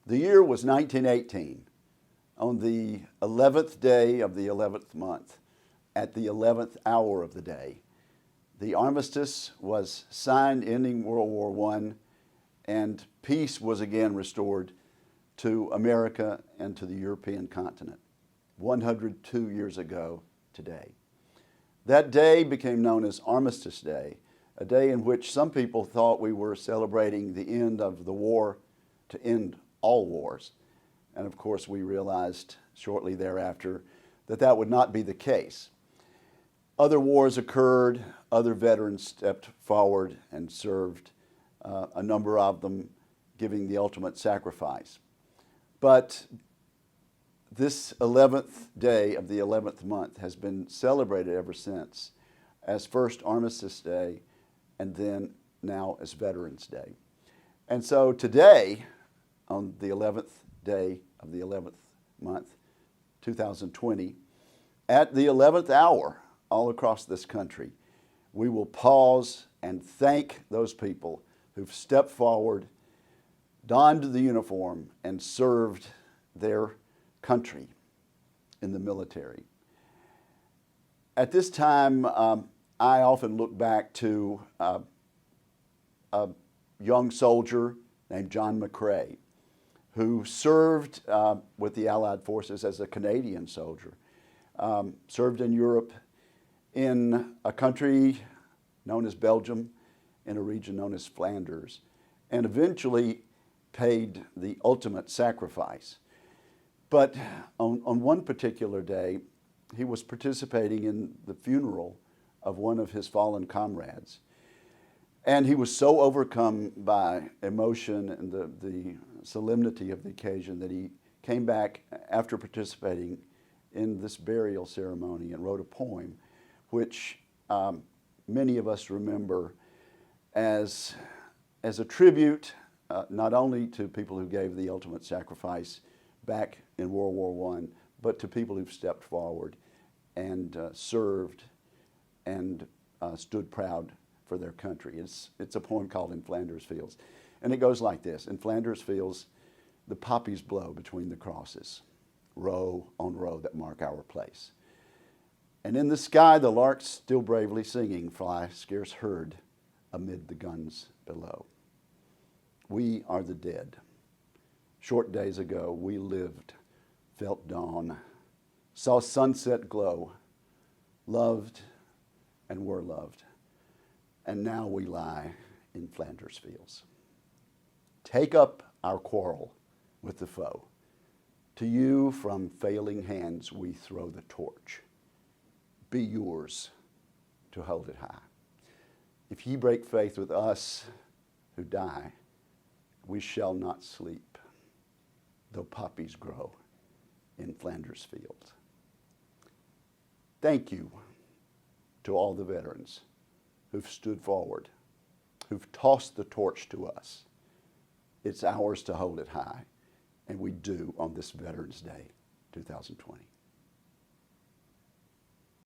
The year was 1918. On the 11th day of the 11th month, at the 11th hour of the day, the armistice was signed ending World War I, and peace was again restored to America and to the European continent 102 years ago today. That day became known as Armistice Day, a day in which some people thought we were celebrating the end of the war to end all wars. And of course, we realized shortly thereafter that that would not be the case. Other wars occurred, other veterans stepped forward and served, a number of them giving the ultimate sacrifice. But this 11th day of the 11th month has been celebrated ever since as first Armistice Day and then now as Veterans Day. And so today, on the 11th day of the 11th month, 2020, at the 11th hour all across this country, we will pause and thank those people who've stepped forward, donned the uniform, and served their country in the military. At this time, I often look back to a young soldier named John McCrae, who served with the Allied forces as a Canadian soldier, served in Europe in a country known as Belgium, in a region known as Flanders, and eventually paid the ultimate sacrifice. But on one particular day, he was participating in the funeral of one of his fallen comrades. And he was so overcome by emotion and the solemnity of the occasion that he came back after participating in this burial ceremony and wrote a poem, which many of us remember as a tribute not only to people who gave the ultimate sacrifice back in World War I, but to people who've stepped forward and served and stood proud for their country. It's a poem called In Flanders Fields. And it goes like this: in Flanders Fields, the poppies blow between the crosses, row on row that mark our place. And in the sky, the larks still bravely singing fly scarce heard amid the guns below. We are the dead. Short days ago, we lived, felt dawn, saw sunset glow, loved and were loved. And now we lie in Flanders Fields. Take up our quarrel with the foe. To you from failing hands we throw the torch. Be yours to hold it high. If ye break faith with us who die, we shall not sleep, though poppies grow in Flanders Fields. Thank you to all the veterans who've stood forward, who've tossed the torch to us. It's ours to hold it high, and we do on this Veterans Day 2020.